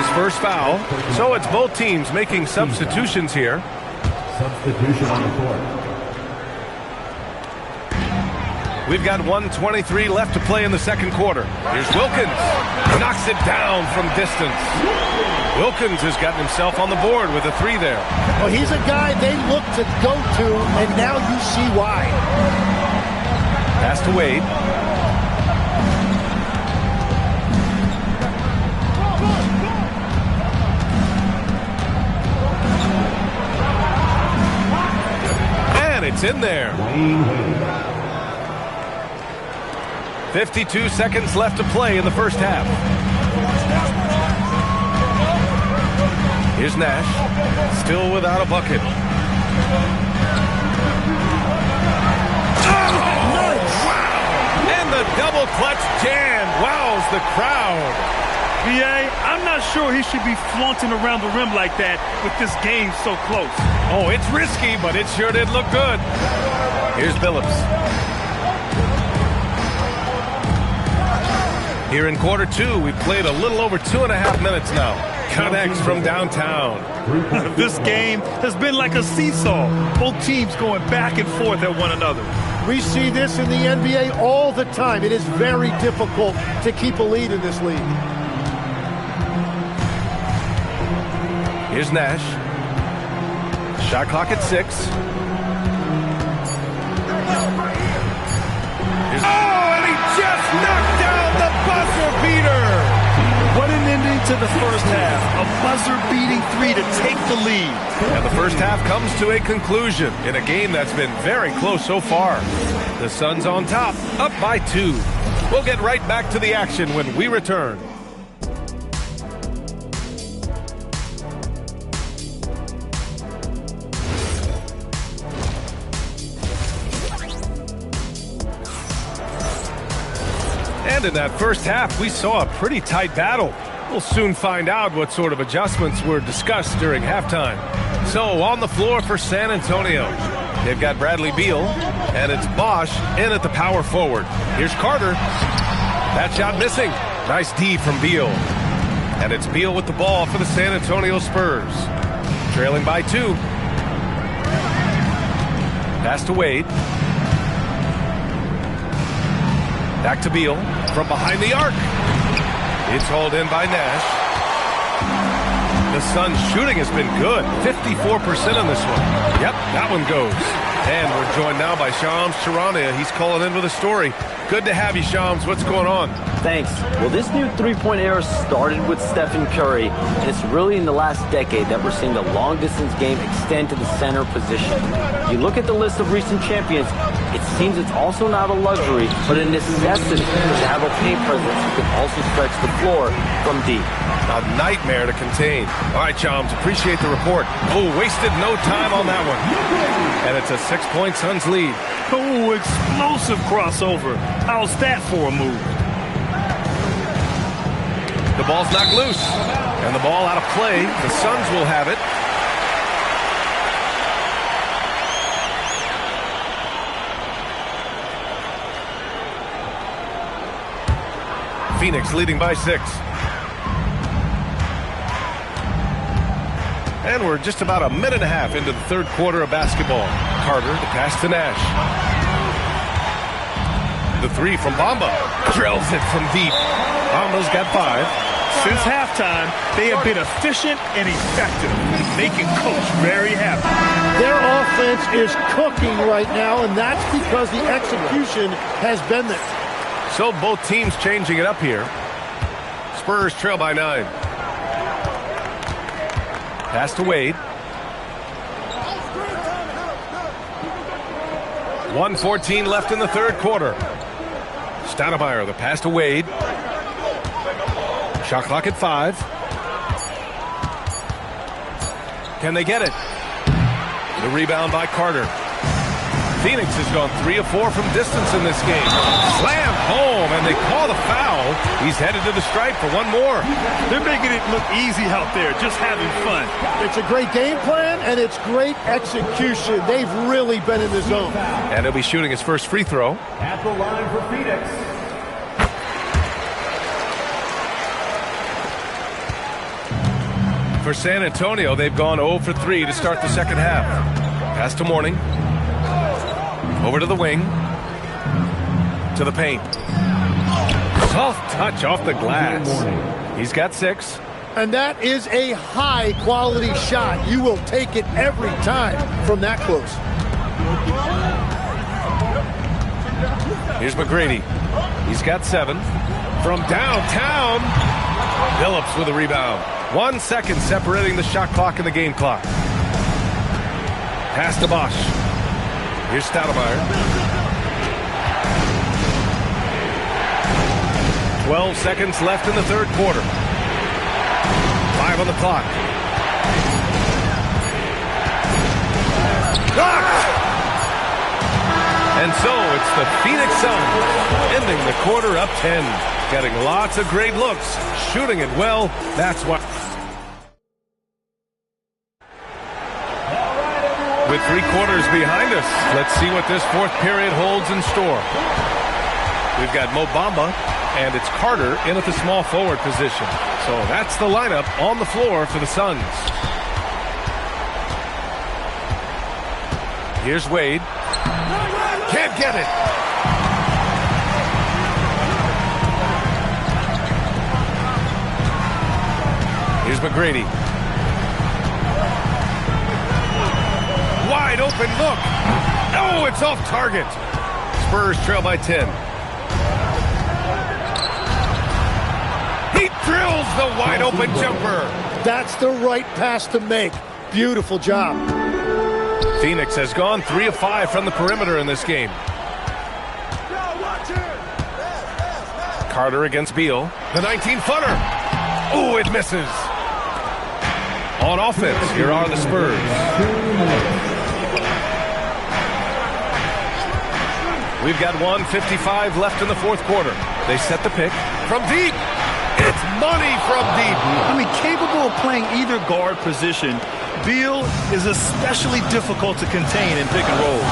first foul. So it's both teams making substitutions here. Substitution on the court. We've got 1:23 left to play in the second quarter. Here's Wilkins. Knocks it down from distance. Wilkins has gotten himself on the board with a three there. Well, he's a guy they look to go to, and now you see why. Pass to Wade. And it's in there. 52 seconds left to play in the first half. Here's Nash, still without a bucket. Oh, wow! And the double clutch jam wows the crowd. B.A., I'm not sure he should be flaunting around the rim like that with this game so close. Oh, it's risky, but it sure did look good. Here's Billups. Here in quarter two, we've played a little over 2.5 minutes now. Connects from downtown. This game has been like a seesaw. Both teams going back and forth at one another. We see this in the NBA all the time. It is very difficult to keep a lead in this league. Here's Nash. Shot clock at 6. Oh, and he just knocked down the buzzer beater. What an ending to the first half. A buzzer-beating three to take the lead. And the first half comes to a conclusion in a game that's been very close so far. The Suns on top, up by 2. We'll get right back to the action when we return. And in that first half, we saw a pretty tight battle. We'll soon find out what sort of adjustments were discussed during halftime. So on the floor for San Antonio, they've got Bradley Beal, and it's Bosch in at the power forward. Here's Carter. That shot missing. Nice D from Beal. And it's Beal with the ball for the San Antonio Spurs. Trailing by 2. Pass to Wade. Back to Beal from behind the arc. It's hauled in by Nash. The Suns' shooting has been good. 54% on this one. Yep, that one goes. And we're joined now by Shams Charania. He's calling in with a story. Good to have you, Shams. What's going on? Thanks. Well, this new three-point era started with Stephen Curry, and it's really in the last decade that we're seeing the long-distance game extend to the center position. You look at the list of recent champions, it seems it's also not a luxury, but a necessity to have a paint presence who can also stretch the floor from deep. A nightmare to contain. All right, Shams, appreciate the report. Oh, wasted no time on that one. And it's a 6-point Suns lead. Oh, explosive crossover. How's that for a move? The ball's knocked loose. And the ball out of play. The Suns will have it. Phoenix leading by 6. And we're just about a minute and a half into the third quarter of basketball. Carter, the pass to Nash. The three from Bamba. Drills it from deep. Bamba's got 5. Since halftime, they have been efficient and effective, making Coach very happy. Their offense is cooking right now, and that's because the execution has been there. So both teams changing it up here. Spurs trail by 9. Pass to Wade. 1:14 left in the third quarter. Stoudemire, the pass to Wade. Shot clock at 5. Can they get it? The rebound by Carter. Phoenix has gone 3 of 4 from distance in this game. Slam home, and they call the foul. He's headed to the stripe for one more. They're making it look easy out there, just having fun. It's a great game plan, and it's great execution. They've really been in the zone. And he'll be shooting his first free throw. At the line for Phoenix. For San Antonio, they've gone 0 for 3 to start the second half. Pass to Mourning. Over to the wing. To the paint. Soft touch off the glass. He's got 6. And that is a high-quality shot. You will take it every time from that close. Here's McGrady. He's got 7. From downtown, Phillips with a rebound. 1 second separating the shot clock and the game clock. Pass to Bosch. Here's Stoudemire. 12 seconds left in the third quarter. 5 on the clock. Blocked! And so it's the Phoenix Suns ending the quarter up 10. Getting lots of great looks. Shooting it well. That's why. With 3 quarters behind us, let's see what this fourth period holds in store. We've got Mo Bamba, and it's Carter in at the small forward position. So that's the lineup on the floor for the Suns. Here's Wade. Can't get it. Here's McGrady. Wide open look. Oh, it's off target. Spurs trail by 10. He drills the wide open jumper. That's the right pass to make. Beautiful job. Phoenix has gone 3 of 5 from the perimeter in this game. Carter against Beal. The 19-footer. Oh, it misses. On offense, here are the Spurs. We've got 1:55 left in the fourth quarter. They set the pick from deep. It's money from deep. I mean, capable of playing either guard position, Beal is especially difficult to contain in pick and rolls.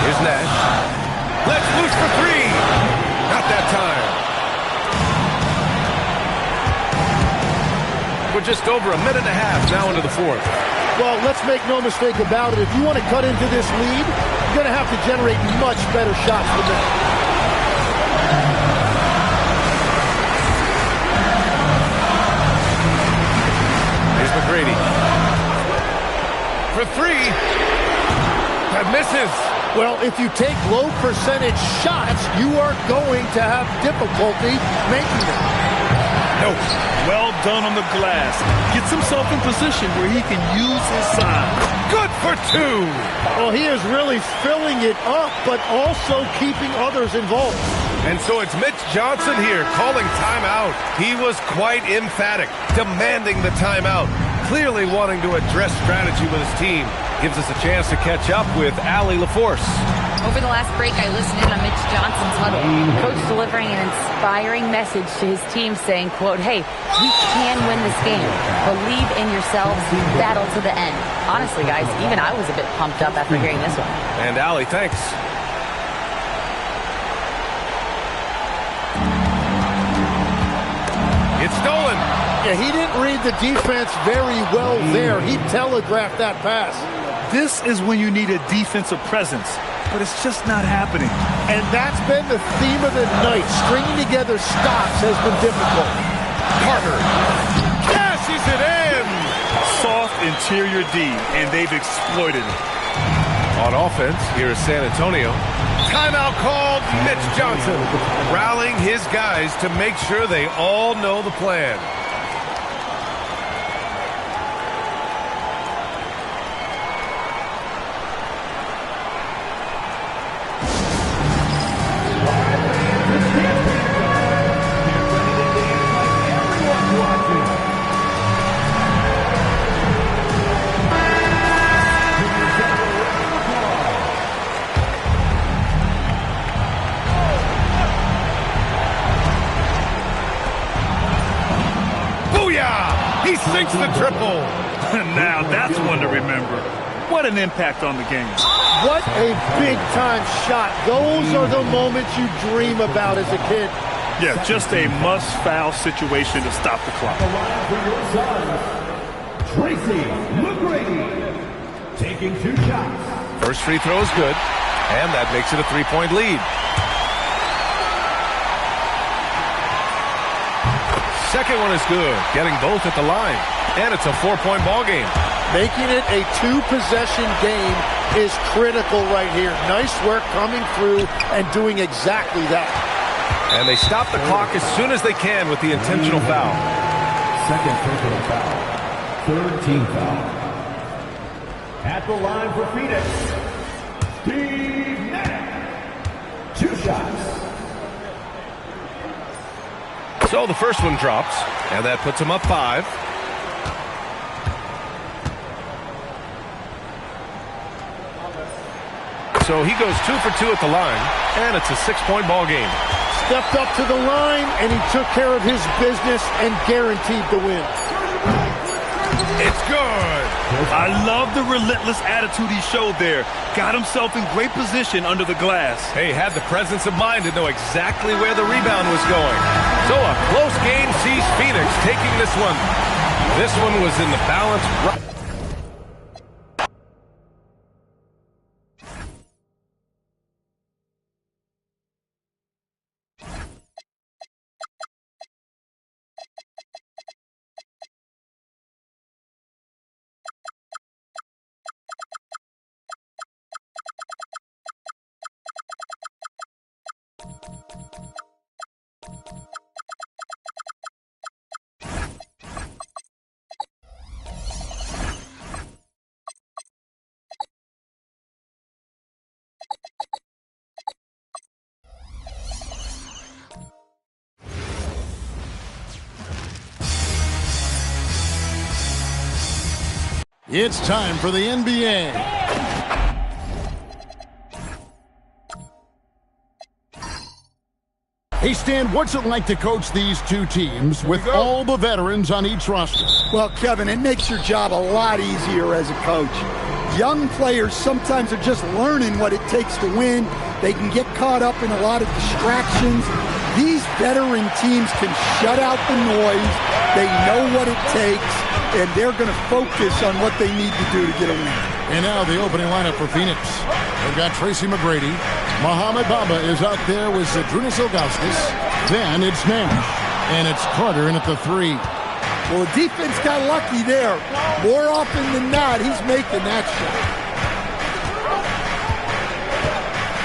Here's Nash. Let's loose for 3. Not that time. We're just over a minute and a half now into the fourth. Well, let's make no mistake about it. If you want to cut into this lead, you're going to have to generate much better shots than that. Here's McGrady. For 3. That misses. Well, if you take low percentage shots, you are going to have difficulty making them. Nope. Well done on the glass. Gets himself in position where he can use his size. Good for 2. Well, he is really filling it up, but also keeping others involved. And so it's Mitch Johnson here calling timeout. He was quite emphatic, demanding the timeout, clearly wanting to address strategy with his team. Gives us a chance to catch up with Allie LaForce. Over the last break, I listened in on Mitch Johnson's huddle. Coach delivering an inspiring message to his team saying, quote, hey, we can win this game. Believe in yourselves. Battle to the end. Honestly, guys, even I was a bit pumped up after hearing this one. And Allie, thanks. It's stolen. Yeah, he didn't read the defense very well there. He telegraphed that pass. This is when you need a defensive presence, but it's just not happening. And that's been the theme of the night. Stringing together stops has been difficult. Carter dashes it in. Soft interior D, and they've exploited it. On offense, here is San Antonio. Timeout called. Mitch Johnson rallying his guys to make sure they all know the plan. He sinks the triple. Now that's one to remember. What an impact on the game. What a big-time shot. Those are the moments you dream about as a kid. Yeah, just a must-foul situation to stop the clock. The line for your son, Tracy McGrady, taking 2 shots. First free throw is good, and that makes it a 3-point lead. Second one is good, getting both at the line, and it's a 4-point ball game. Making it a 2-possession game is critical right here. Nice work coming through and doing exactly that. And they stop the clock as soon as they can with the intentional foul. Second personal foul. Third team foul. At the line for Phoenix, Steve Nash. 2 shots. So the first one drops, and that puts him up 5. So he goes 2 for 2 at the line, and it's a 6-point ball game. Stepped up to the line, and he took care of his business and guaranteed the win. It's good. I love the relentless attitude he showed there. Got himself in great position under the glass. Hey, had the presence of mind to know exactly where the rebound was going. So a close game sees Phoenix taking this one. This one was in the balance right. It's time for the NBA. Hey, Stan, what's it like to coach these two teams with all the veterans on each roster? Well, Kevin, it makes your job a lot easier as a coach. Young players sometimes are just learning what it takes to win. They can get caught up in a lot of distractions. These veteran teams can shut out the noise. They know what it takes, and they're going to focus on what they need to do to get a win. And now the opening lineup for Phoenix. They've got Tracy McGrady. Mohamed Bamba is out there with Zydrunas Ilgauskas. Then it's Nash. And it's Carter in at the 3. Well, the defense got lucky there. More often than not, he's making that shot.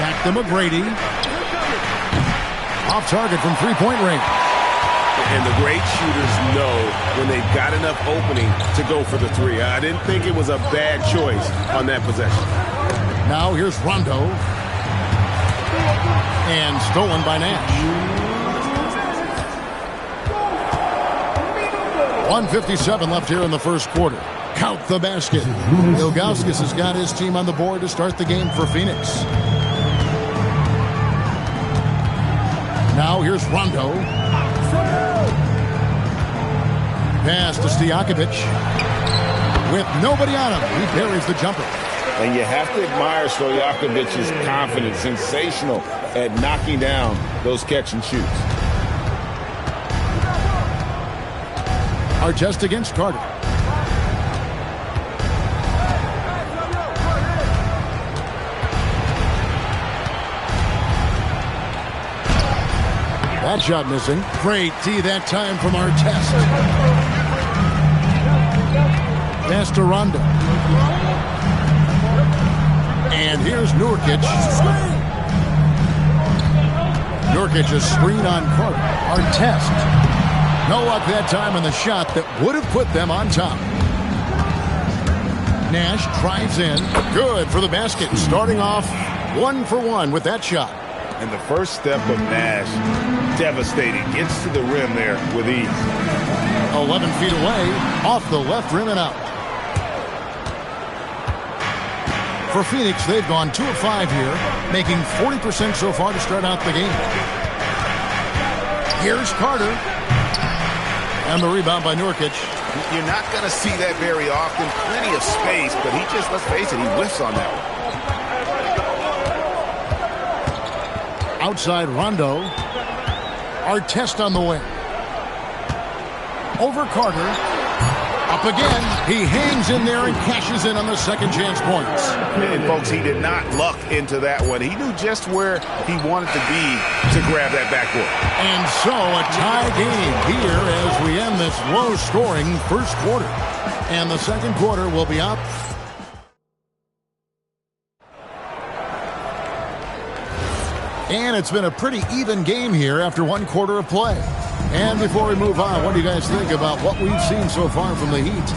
Back to McGrady. Off target from three-point range. And the great shooters know when they've got enough opening to go for the 3. I didn't think it was a bad choice on that possession. Now here's Rondo. And stolen by Nash. 1:57 left here in the first quarter. Count the basket. Ilgauskas has got his team on the board to start the game for Phoenix. Now here's Rondo. Pass to Stojakovic. With nobody on him, he buries the jumper. And you have to admire Stojakovic's confidence. Sensational at knocking down those catch and shoots. Artest against Carter. That shot missing. Great D that time from Artest. Pass to Rondo. And here's Nurkic. Nurkic is screen on Carter. Artest. No luck that time on the shot that would have put them on top. Nash drives in. Good for the basket. Starting off 1 for 1 with that shot. And the first step of Nash, devastating. Gets to the rim there with ease. 11 feet away, off the left rim and out. For Phoenix, they've gone 2 of 5 here, making 40% so far to start out the game. Here's Carter. And the rebound by Nurkic. You're not going to see that very often. Plenty of space, but he just, let's face it, he whiffs on that one. Outside Rondo. Artest on the wing. Over Carter. Up again. He hangs in there and cashes in on the second chance points. And folks, he did not luck into that one. He knew just where he wanted to be to grab that backboard. And so a tie game here as we end this low-scoring first quarter. And the second quarter will be up. And it's been a pretty even game here after one quarter of play. And before we move on, what do you guys think about what we've seen so far from the Heat?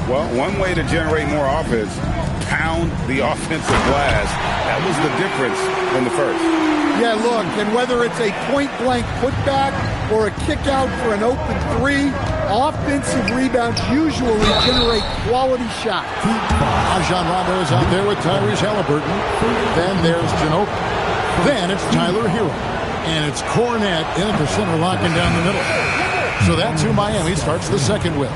Well, one way to generate more offense, pound the offensive glass. That was the difference in the first. Yeah, look, and whether it's a point-blank putback or a kick-out for an open three, offensive rebounds usually generate quality shots. Rajon Rondo is out there with Tyrese Halliburton. Then there's Ginobili. Then it's Tyler Hero. And it's Cornette in at the center, locking down the middle. So that's who Miami starts the second with.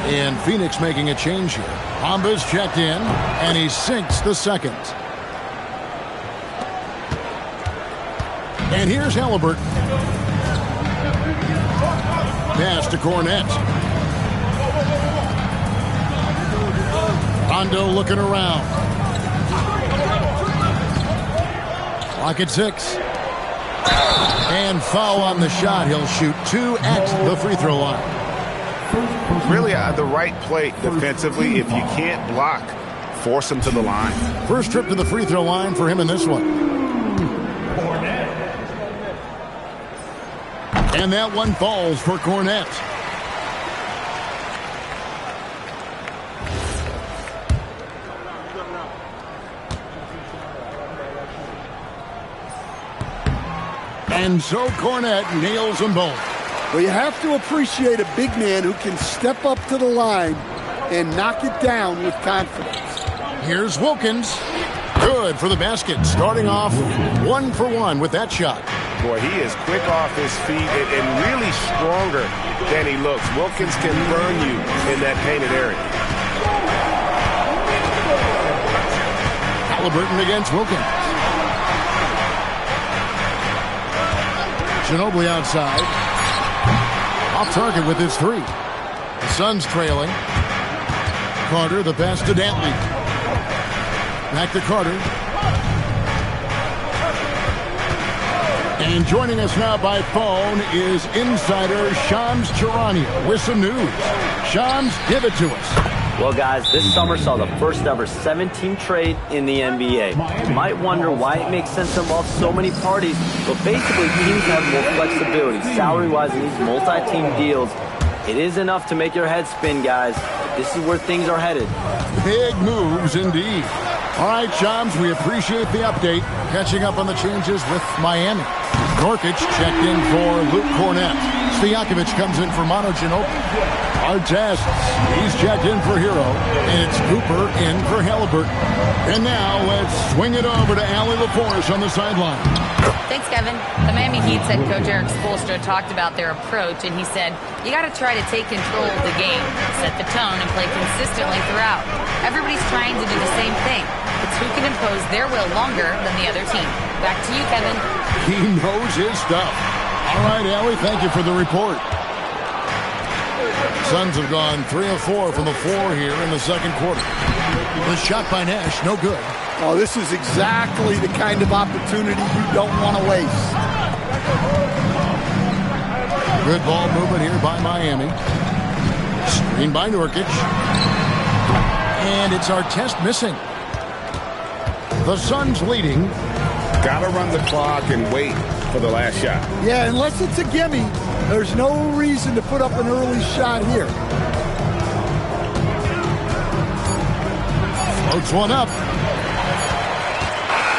And Phoenix making a change here. Bamba's checked in, and he sinks the second. And here's Halliburton. Pass to Cornette. Rondo looking around. Clock at 6. And foul on the shot. He'll shoot 2 at the free throw line. Really the right play defensively. If you can't block, force him to the line. First trip to the free throw line for him in this one. And that one falls for Cornette. And so Cornette nails them both. Well, you have to appreciate a big man who can step up to the line and knock it down with confidence. Here's Wilkins. Good for the basket. Starting off 1 for 1 with that shot. Boy, he is quick off his feet and really stronger than he looks. Wilkins can burn you in that painted area. Halliburton against Wilkins. Ginobili outside. Off target with his 3. The Suns trailing. Carter, the pass to Dantley. Back to Carter. And joining us now by phone is insider Shams Charania with some news. Shams, give it to us. Well, guys, this summer saw the first ever 7-team trade in the NBA. You might wonder why it makes sense to involve so many parties, but basically teams have more flexibility. Salary-wise in these multi-team deals, it is enough to make your head spin, guys. This is where things are headed. Big moves indeed. All right, Shams, we appreciate the update. Catching up on the changes with Miami. Nurkic checked in for Luke Cornette. Stojakovic comes in for Manu Ginobili. Artest, he's checked in for Hero. And it's Cooper in for Halliburton. And now let's swing it over to Allie LaForce on the sideline. Thanks, Kevin. The Miami Heat head coach Eric Spoelstra talked about their approach, and he said, you got to try to take control of the game, set the tone, and play consistently throughout. Everybody's trying to do the same thing. It's who can impose their will longer than the other team. Back to you, Kevin. He knows his stuff. All right, Allie, thank you for the report. Suns have gone 3 of 4 from the floor here in the second quarter. The shot by Nash, no good. Oh, this is exactly the kind of opportunity you don't want to waste. Good ball movement here by Miami. Screen by Nurkic. And it's Artest missing. The Suns leading. Got to run the clock and wait for the last shot. Yeah, unless it's a gimme, there's no reason to put up an early shot here. Floats one up.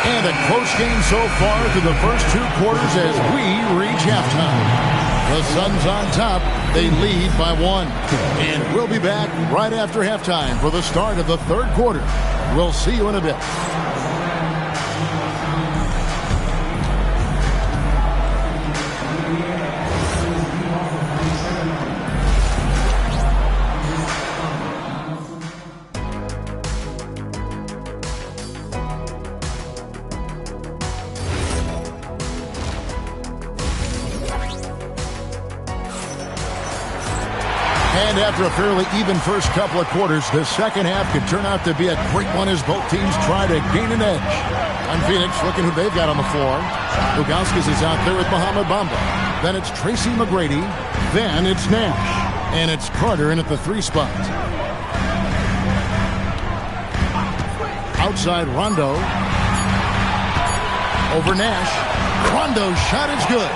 And a close game so far through the first 2 quarters as we reach halftime. The Suns on top. They lead by 1. And we'll be back right after halftime for the start of the third quarter. We'll see you in a bit. And after a fairly even first couple of quarters, the second half could turn out to be a great one as both teams try to gain an edge. On Phoenix, looking who they've got on the floor. Ilgauskas is out there with Mohamed Bamba. Then it's Tracy McGrady. Then it's Nash. And it's Carter in at the 3 spot. Outside Rondo. Over Nash. Rondo's shot is good.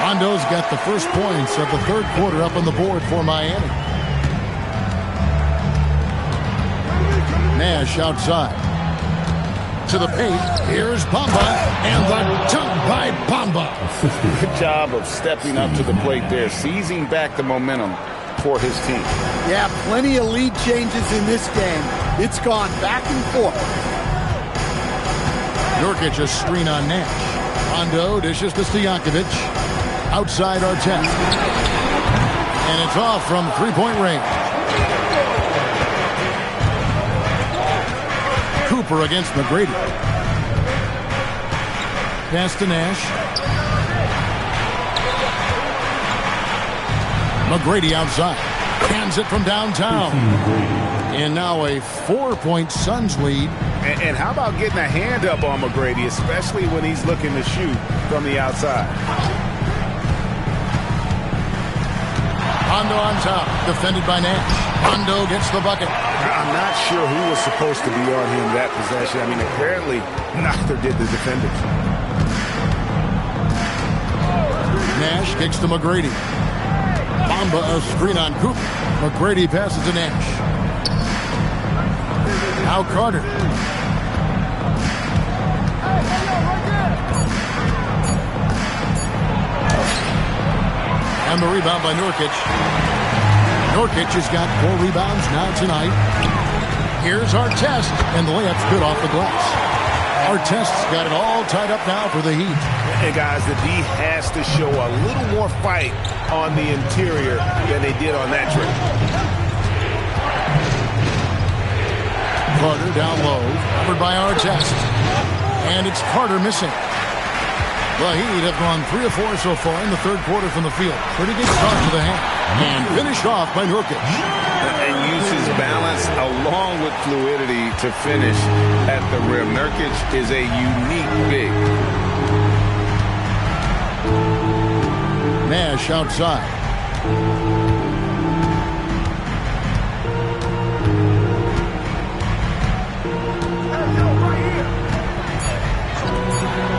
Rondo's got the first points of the third quarter up on the board for Miami. Nash outside. To the paint. Here's Bamba. And the dunk by Bamba. Good job of stepping up to the plate there, seizing back the momentum for his team. Yeah, plenty of lead changes in this game. It's gone back and forth. Nurkic a screen on Nash. Rondo dishes to Stojakovic. Outside Artest. And it's off from three-point range. Cooper against McGrady. Pass to Nash. McGrady outside. Hands it from downtown. And now a 4-point Suns lead. And how about getting a hand up on McGrady, especially when he's looking to shoot from the outside? Rondo on top, defended by Nash. Rondo gets the bucket. I'm not sure who was supposed to be on him that possession. I mean, apparently neither did the defenders. Nash kicks to McGrady. Bamba a screen on Cooper. McGrady passes to Nash. Now Carter. And the rebound by Nurkic. Nurkic has got 4 rebounds now tonight. Here's Artest, and the layup's good off the glass. Artest's got it all tied up now for the Heat. And guys, the D has to show a little more fight on the interior than they did on that trip. Carter down low, covered by Artest. And it's Carter missing. The Heat have gone 3 of 4 so far in the third quarter from the field. Pretty good start to the half. And finished off by Nurkic. And uses balance along with fluidity to finish at the rim. Nurkic is a unique big. Nash outside.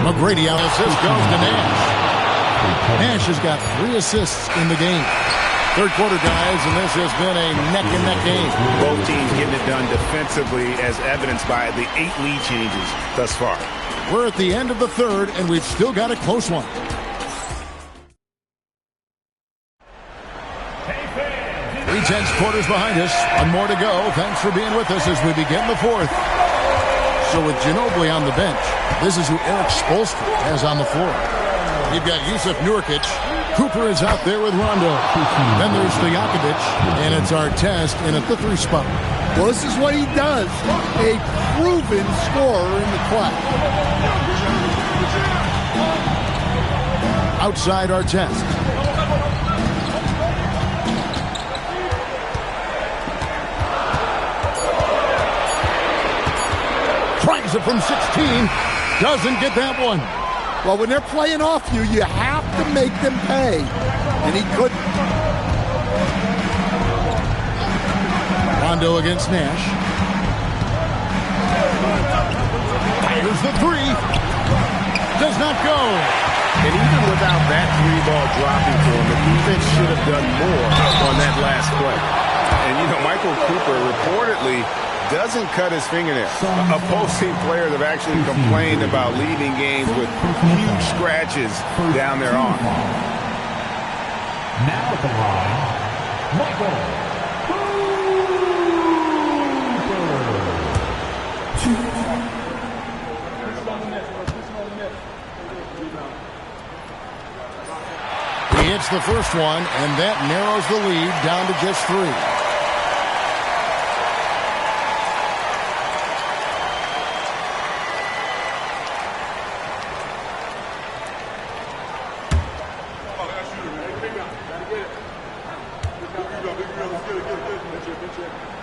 McGrady out. Assist goes to Nash. Nash has got 3 assists in the game. Third quarter, guys, and this has been a neck-and-neck game. Both teams getting it done defensively, as evidenced by the 8 lead changes thus far. We're at the end of the third, and we've still got a close one. 3/10 quarters behind us. One more to go. Thanks for being with us as we begin the fourth. So with Ginobili on the bench, this is who Eric Spoelstra has on the floor. You've got Jusuf Nurkic. Cooper is out there with Rondo. Then there's Stojakovic, and it's Artest in at the 3 spot. Well, this is what he does. A proven scorer in the class. Outside Artest. Tries it from 16. Doesn't get that one. Well, when they're playing off you, you have to make them pay. And he couldn't. Rondo against Nash. Here's the 3. Does not go. And even without that 3-ball dropping for him, the defense should have done more on that last play. And, you know, Michael Cooper reportedly doesn't cut his fingernails. Opposing players have actually complained about leaving games with huge scratches down their arm. Now at the line, Michael He hits the first one, and that narrows the lead down to just 3.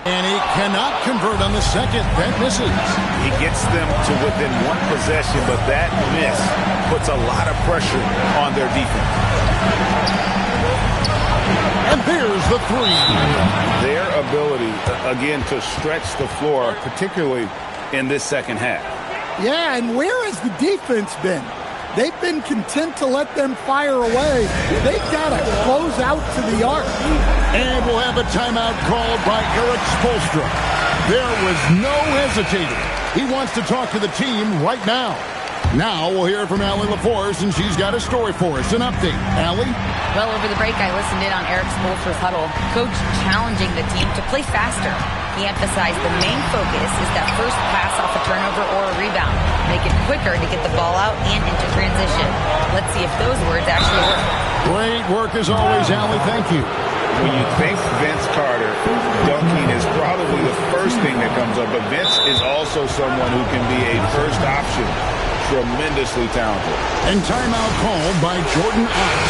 And he cannot convert on the second. That misses. He gets them to within one possession, but that miss puts a lot of pressure on their defense. And there's the three. Their ability, again, to stretch the floor, particularly in this second half. Yeah, and where has the defense been? They've been content to let them fire away. They've got to close out to the arc. And we'll have a timeout called by Erik Spoelstra. There was no hesitating. He wants to talk to the team right now. Now we'll hear from Allie LaForce, and she's got a story for us. An update. Allie? Well, over the break, I listened in on Erik Spoelstra's huddle. Coach challenging the team to play faster. He emphasized the main focus is that first pass off a turnover or a rebound. Make it quicker to get the ball out and into transition. Let's see if those words actually work. Great work as always, Allie. Thank you. When you think Vince Carter, dunking is probably the first thing that comes up. But Vince is also someone who can be a first option. Tremendously talented. And timeout called by Jordan Ott.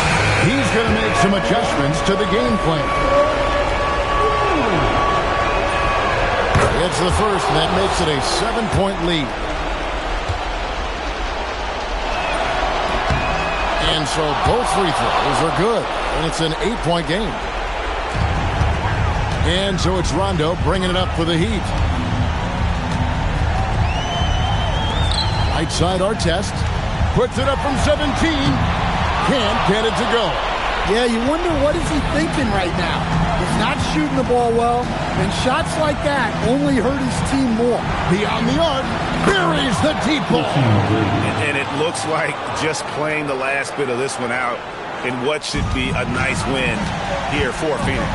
He's going to make some adjustments to the game plan. It's the first, and that makes it a 7-point lead. And so both free throws are good, and it's an 8-point game. And so it's Rondo bringing it up for the Heat. Right side, Artest puts it up from 17. Can't get it to go. Yeah, you wonder what is he thinking right now. He's not shooting the ball well, and shots like that only hurt his team more. Beyond the arc, buries the deep ball. And it looks like just playing the last bit of this one out in what should be a nice win here for Phoenix.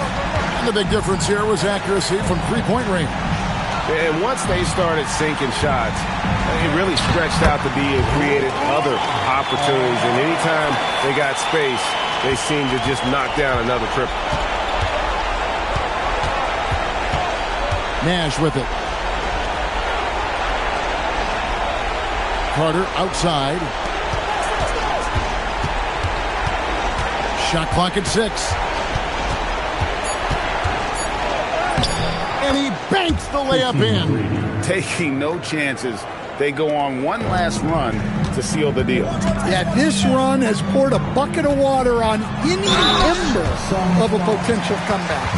And the big difference here was accuracy from three-point range. And once they started sinking shots, it really stretched out to be and created other opportunities. And anytime they got space, they seemed to just knock down another triple. Nash with it. Carter outside. Shot clock at 6. And he banks the layup in. Taking no chances. They go on one last run to seal the deal. Yeah, this run has poured a bucket of water on any ember of a potential comeback.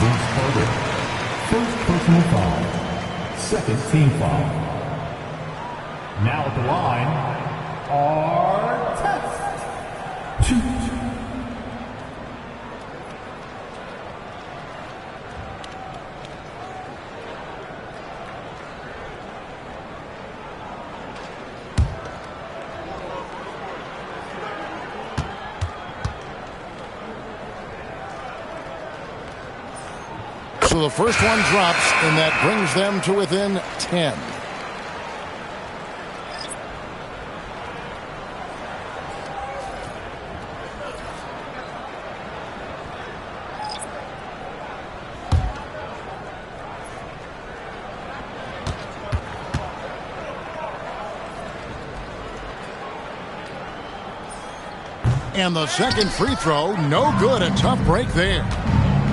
First personal foul. Second team foul. Now at the line, Artest. Shoot. So the first one drops, and that brings them to within 10. And the second free throw, no good. A tough break there.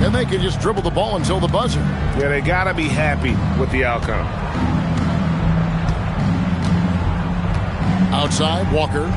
And they can just dribble the ball until the buzzer. Yeah, they got to be happy with the outcome. Outside, Walker.